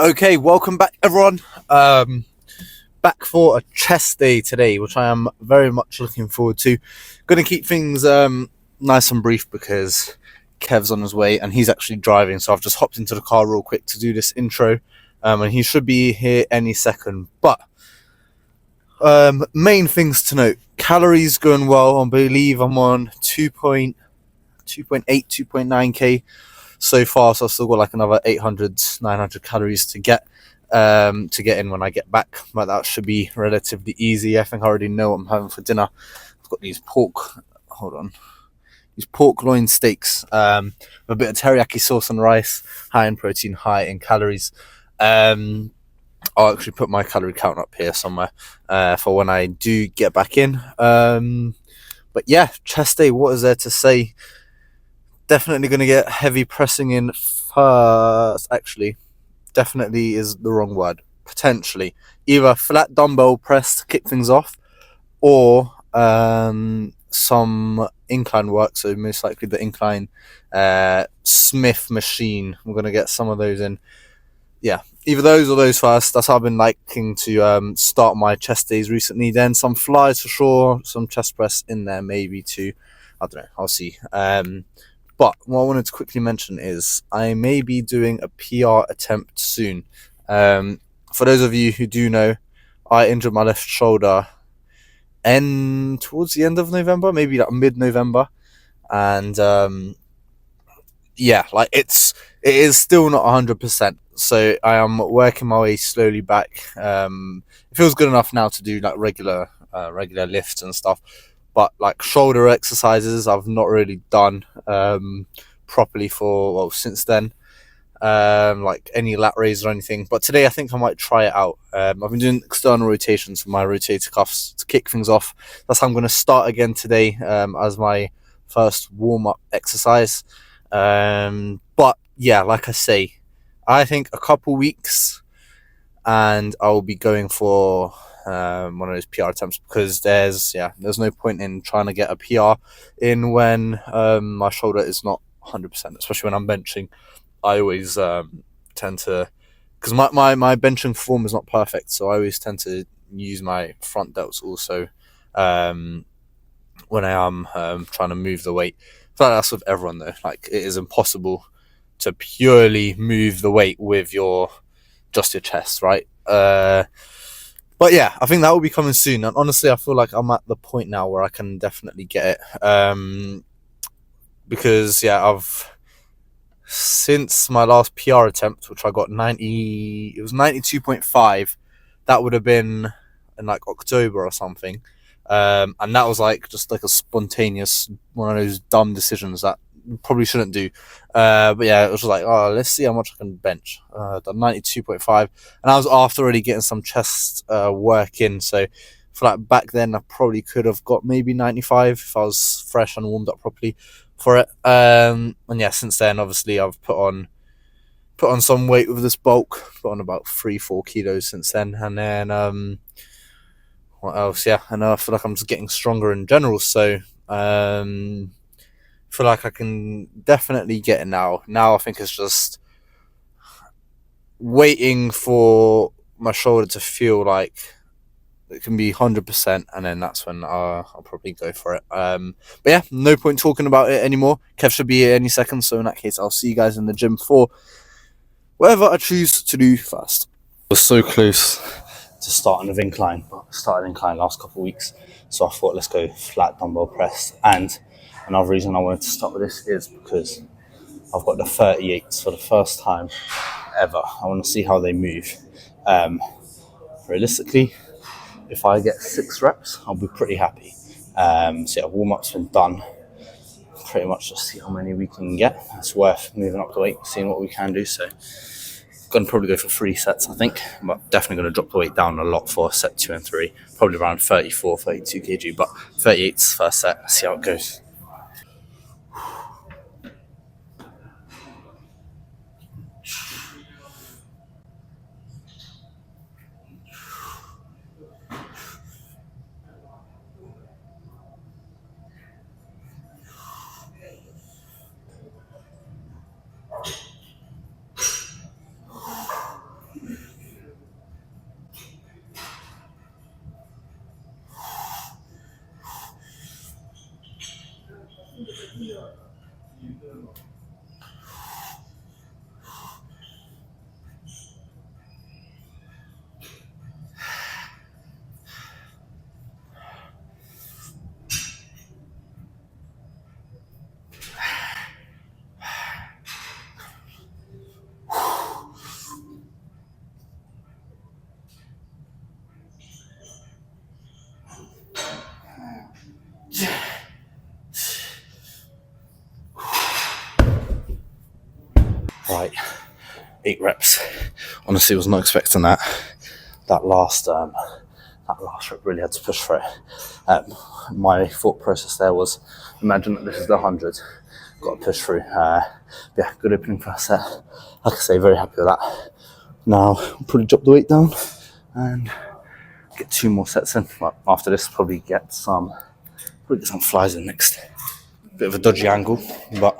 Okay, welcome back, everyone. Back for a chest day today, which I am very much looking forward to. Going to keep things nice and brief because Kev's on his way and he's actually driving, so I've just hopped into the car real quick to do this intro, and he should be here any second. But main things to note: calories going well. I believe I'm on 2.8, 2.9k so far, so I've still got like another 800, 900 calories to get in when I get back, but that should be relatively easy. I think I already know what I'm having for dinner. I've got these pork loin steaks, with a bit of teriyaki sauce and rice, high in protein, high in calories. I'll actually put my calorie count up here somewhere for when I do get back in. But yeah, chest day, what is there to say? Definitely going to get heavy pressing in first. Actually, definitely is the wrong word. Potentially. Either flat dumbbell press to kick things off, or some incline work. So most likely the Incline Smith machine. We're going to get some of those in. Yeah, either those or those first. That's how I've been liking to start my chest days recently. Then some flies for sure, some chest press in there maybe too. I don't know. I'll see. But what I wanted to quickly mention is I may be doing a PR attempt soon. For those of you who do know, I injured my left shoulder towards the end of November, maybe like mid-November, and yeah, like it is still not 100%. So I am working my way slowly back. It feels good enough now to do like regular lifts and stuff, but like shoulder exercises I've not really done properly since then. Like any lat raise or anything, but today I think I might try it out. I've been doing external rotations for my rotator cuffs to kick things off. That's how I'm going to start again today, as my first warm-up exercise. But yeah, like I say, I think a couple weeks and I'll be going for one of those PR attempts, because there's no point in trying to get a PR in when my shoulder is not 100%, especially when I'm benching. I always tend to, because my benching form is not perfect, so I always tend to use my front delts also when I am trying to move the weight. I feel like that's with everyone though. Like, it is impossible to purely move the weight with just your chest, right? But yeah, I think that will be coming soon. And honestly, I feel like I'm at the point now where I can definitely get it. Because I've, since my last PR attempt, which I got 90, it was 92.5. That would have been in like October or something. And that was like just like a spontaneous one of those dumb decisions that you probably shouldn't do. But yeah, it was just like, oh, let's see how much I can bench. Done 92.5, and I was after already getting some chest work in. So for like back then, I probably could have got maybe 95 if I was fresh and warmed up properly for it. And yeah, since then, obviously, I've put on some weight with this bulk. Put on about 3-4 kilos since then, and then what else? Yeah, and I feel like I'm just getting stronger in general. So I feel like I can definitely get it now. Now I think it's just waiting for my shoulder to feel like it can be 100%, and then that's when I'll probably go for it. But yeah, no point talking about it anymore. Kev should be here any second, so in that case, I'll see you guys in the gym for whatever I choose to do first. I was so close to starting with incline, but I started incline last couple of weeks, so I thought let's go flat dumbbell press. And another reason I wanted to start with this is because I've got the 38s for the first time ever. I want to see how they move. Realistically, if I get 6 reps, I'll be pretty happy. So yeah, warm-up's been done. Pretty much just see how many we can get. It's worth moving up the weight, seeing what we can do. So going to probably go for 3 sets, I think, but definitely going to drop the weight down a lot for set 2 and 3. Probably around 34, 32 kg, but 38's first set. Let's see how it goes. Right, 8 reps. Honestly, was not expecting that. That last rep really had to push for it. My thought process there was, imagine that this is the 100. Got to push through. Yeah, good opening first set. Like I say, very happy with that. Now, I'll probably drop the weight down and get 2 more sets in. Well, after this, probably get some flies in next. Bit of a dodgy angle, but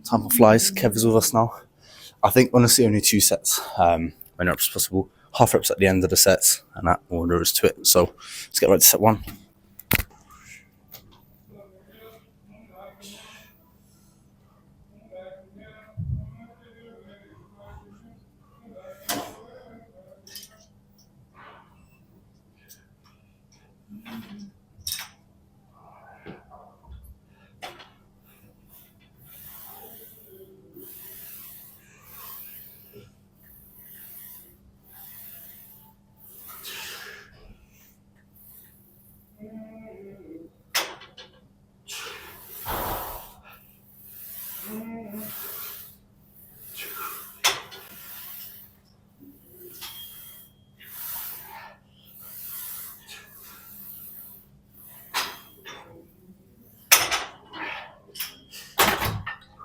time for flies. Kev is with us now. I think honestly only 2 sets. Many reps possible. Half reps at the end of the sets, and that all there is to it. So let's get right to set 1.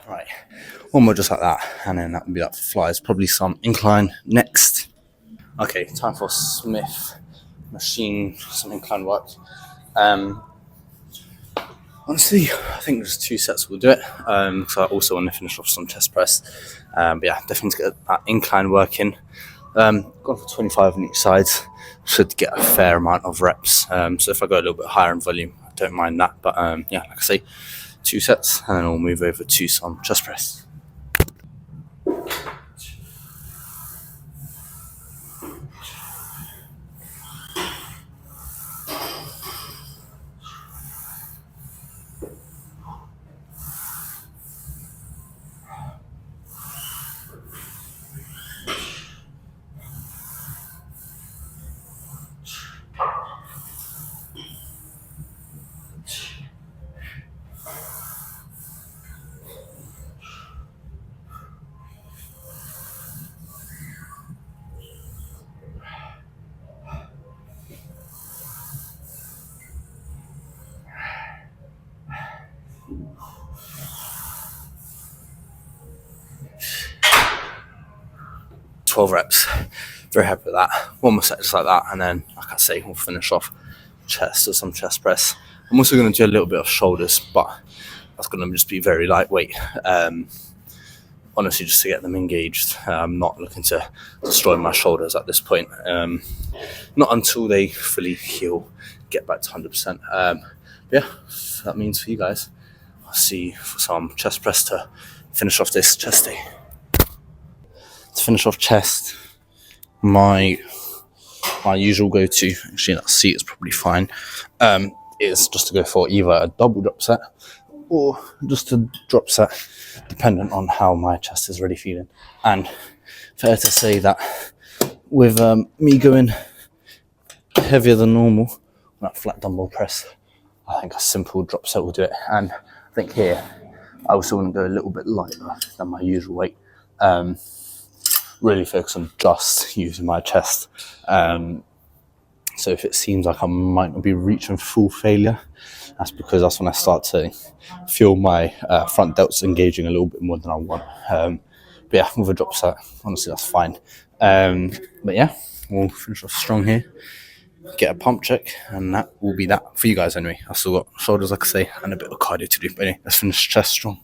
Right, 1 more just like that, and then that would be that for flies. Probably some incline next. Okay, time for Smith machine, some incline work. Honestly, I think just 2 sets will do it. So I also want to finish off some chest press. But yeah, definitely to get that incline work in. Gone for 25 on each side. Should get a fair amount of reps. So if I go a little bit higher in volume, I don't mind that. But yeah, like I say, 2 sets, and then we'll move over to some chest press. Twelve reps. Very happy with that. 1 more set just like that, and then, like I say, we'll finish off chest or some chest press. I'm also going to do a little bit of shoulders, but that's going to just be very lightweight. Honestly, just to get them engaged. I'm not looking to destroy my shoulders at this point. Not until they fully heal, get back to 100%. Yeah, that means for you guys, I'll see you for some chest press to finish off this chest day. To finish off chest, my usual go-to, actually that seat is probably fine, is just to go for either a double drop set or just a drop set, dependent on how my chest is really feeling. And fair to say that with me going heavier than normal on that flat dumbbell press, I think a simple drop set will do it. And I think here I also want to go a little bit lighter than my usual weight. Really focus on just using my chest. So if it seems like I might not be reaching full failure, that's because that's when I start to feel my front delts engaging a little bit more than I want. But yeah, with a drop set, honestly, that's fine. But yeah, we'll finish off strong here, get a pump check, and that will be that for you guys anyway. I've still got shoulders, like I say, and a bit of cardio to do. But anyway, let's finish chest strong.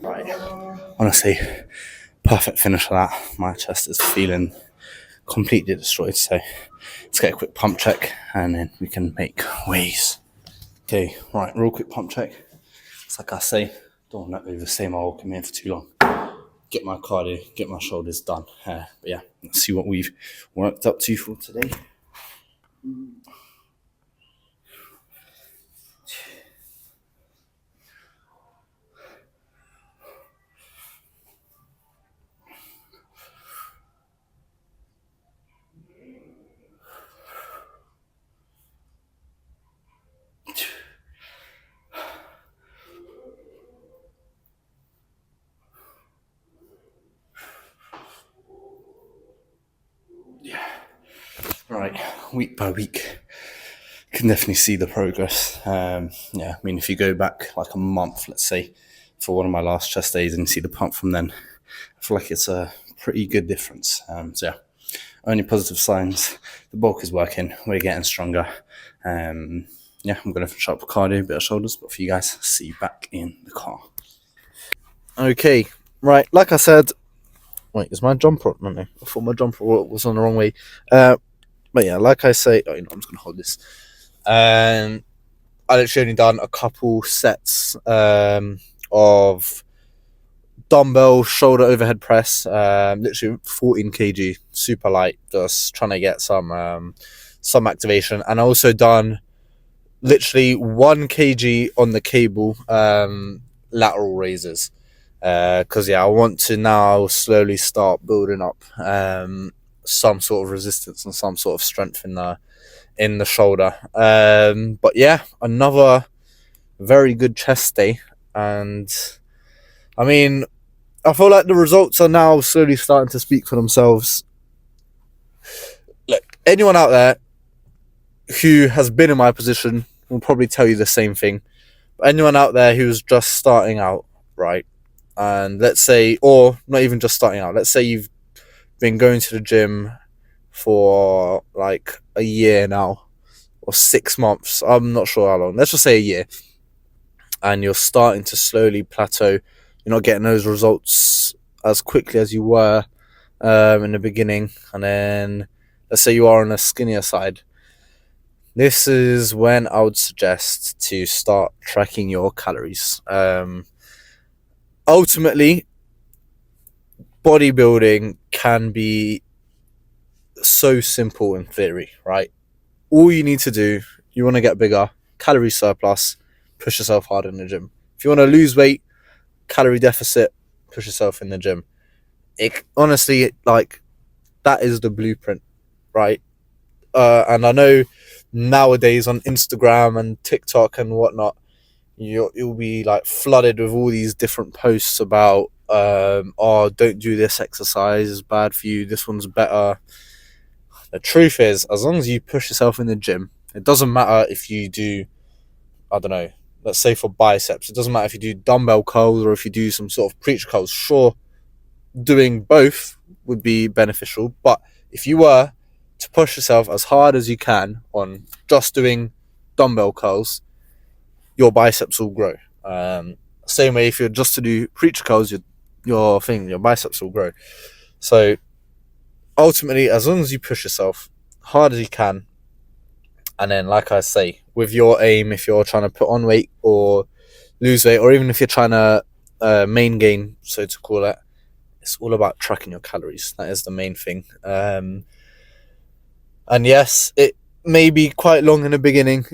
Right. Honestly, perfect finish of that. My chest is feeling completely destroyed. So let's get a quick pump check and then we can make ways. Okay, right, real quick pump check. It's like I say, don't want to do the same old, come here for too long. Get my cardio, get my shoulders done. But yeah, let's see what we've worked up to for today. Yeah. Right, week by week, can definitely see the progress. Yeah, I mean, if you go back like a month, let's say, for one of my last chest days and see the pump from then, I feel like it's a pretty good difference. So yeah, only positive signs. The bulk is working. We're getting stronger. Yeah, I'm going to finish up with cardio, a bit of shoulders, but for you guys, see you back in the car. Okay, right, like I said, wait, is my jumper on? No, I thought my jumper was on the wrong way. But yeah, like I say, I'm just going to hold this. I literally only done a couple sets of dumbbell shoulder overhead press, literally 14 kg, super light, just trying to get some activation. And I also done literally 1 kg on the cable lateral raises. Because I want to now slowly start building up some sort of resistance and some sort of strength in the shoulder. But yeah, another very good chest day, and I mean, I feel like the results are now slowly starting to speak for themselves. Look, anyone out there who has been in my position will probably tell you the same thing. But anyone out there who's just starting out, right? And let's say, or not even just starting out, let's say you've been going to the gym for like a year now, or 6 months, I'm not sure how long, let's just say a year, and you're starting to slowly plateau, you're not getting those results as quickly as you were in the beginning, and then let's say you are on a skinnier side, this is when I would suggest to start tracking your calories. Ultimately, bodybuilding can be so simple in theory, right? All you need to do, you want to get bigger, calorie surplus, push yourself hard in the gym. If you want to lose weight, calorie deficit, push yourself in the gym. It honestly, like, that is the blueprint, right? And I know nowadays on Instagram and TikTok and whatnot, you'll be like flooded with all these different posts about oh, don't do this exercise, it's bad for you, this one's better. The truth is, as long as you push yourself in the gym, it doesn't matter if you do, I don't know, let's say for biceps, it doesn't matter if you do dumbbell curls or if you do some sort of preacher curls. Sure, doing both would be beneficial, but if you were to push yourself as hard as you can on just doing dumbbell curls, your biceps will grow. Same way, if you're just to do preacher curls, your biceps will grow. So ultimately, as long as you push yourself hard as you can, and then, like I say, with your aim, if you're trying to put on weight or lose weight, or even if you're trying to main gain, so to call it, it's all about tracking your calories. That is the main thing. And yes, it may be quite long in the beginning.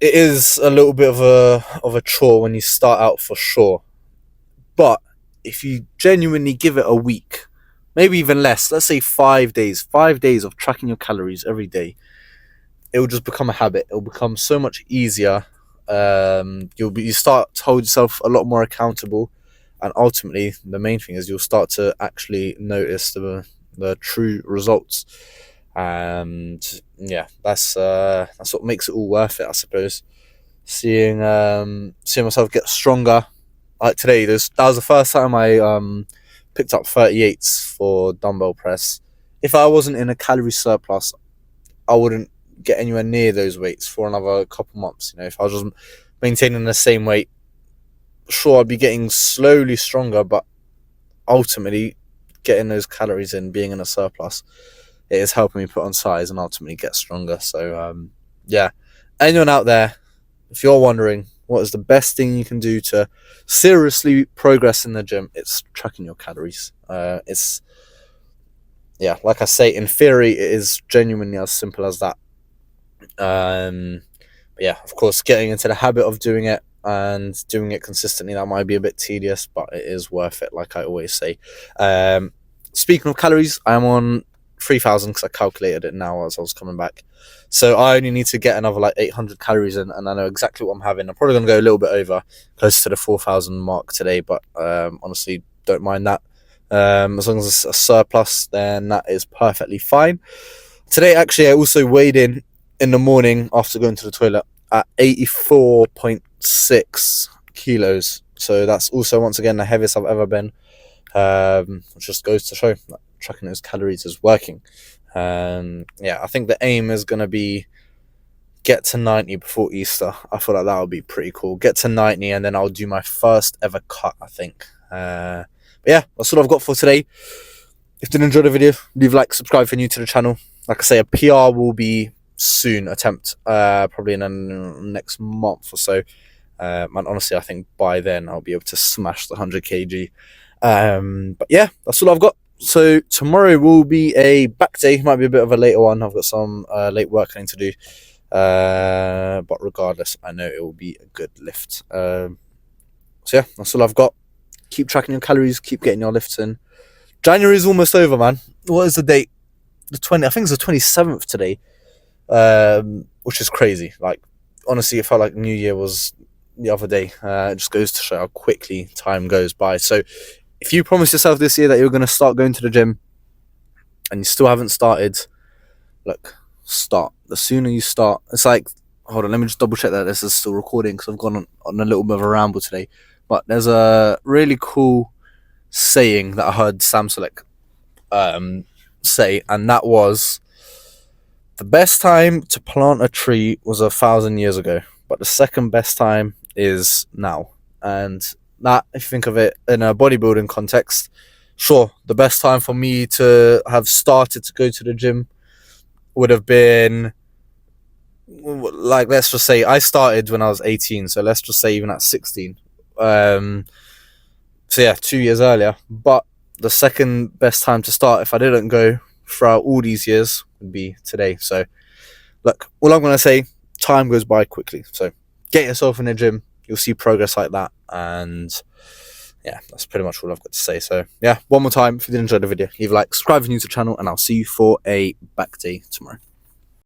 It is a little bit of a chore when you start out, for sure. But if you genuinely give it a week, maybe even less. Let's say 5 days. 5 days of tracking your calories every day. It will just become a habit. It will become so much easier. You start to hold yourself a lot more accountable, and ultimately, the main thing is you'll start to actually notice the true results. And yeah, that's what makes it all worth it, I suppose. Seeing myself get stronger. Like today, that was the first time I picked up 38s for dumbbell press. If I wasn't in a calorie surplus, I wouldn't get anywhere near those weights for another couple months. If I was just maintaining the same weight, sure, I'd be getting slowly stronger, but ultimately getting those calories in, being in a surplus, it is helping me put on size and ultimately get stronger. So yeah, anyone out there, if you're wondering what is the best thing you can do to seriously progress in the gym, it's tracking your calories. It's, yeah, like I say, in theory, it is genuinely as simple as that. But yeah, of course, getting into the habit of doing it and doing it consistently, that might be a bit tedious, but it is worth it, like I always say. Speaking of calories, I'm on 3,000 because I calculated it now as I was coming back. So I only need to get another like 800 calories in, and I know exactly what I'm having. I'm probably going to go a little bit over, close to the 4,000 mark today, but honestly, don't mind that. As long as it's a surplus, then that is perfectly fine. Today, actually, I also weighed in the morning after going to the toilet at 84.6 kilos. So that's also, once again, the heaviest I've ever been. Which just goes to show that tracking those calories is working. Yeah, I think the aim is going to be get to 90 before Easter. I feel like that would be pretty cool. Get to 90 and then I'll do my first ever cut, I think. But yeah, that's what I've got for today. If you did enjoy the video, leave a like, subscribe if you're new to the channel. Like I say, a PR will be soon, probably in the next month or so. And honestly, I think by then I'll be able to smash the 100 kg. But yeah, that's all I've got. So tomorrow will be a back day. Might be a bit of a later one. I've got some late work I need to do. But regardless, I know it will be a good lift. So yeah, that's all I've got. Keep tracking your calories. Keep getting your lifts in. January is almost over, man. What is the date? The 20th. I think it's the 27th today. Which is crazy. Like, honestly, it felt like New Year was the other day. It just goes to show how quickly time goes by. So if you promised yourself this year that you're going to start going to the gym and you still haven't started, look, start. The sooner you start, it's like, hold on, let me just double check that this is still recording because I've gone on a little bit of a ramble today. But there's a really cool saying that I heard Sam Selleck say, and that was, the best time to plant a tree was 1,000 years ago, but the second best time is now. And that, if you think of it in a bodybuilding context, sure, the best time for me to have started to go to the gym would have been, like, let's just say I started when I was 18, so let's just say even at 16. So yeah, 2 years earlier. But the second best time to start, if I didn't go throughout all these years, would be today. So look, all I'm going to say, time goes by quickly. So get yourself in the gym. You'll see progress like that. And yeah, that's pretty much all I've got to say. So yeah, one more time, if you did enjoy the video, leave a like, subscribe if you're new to the channel, and I'll see you for a back day tomorrow.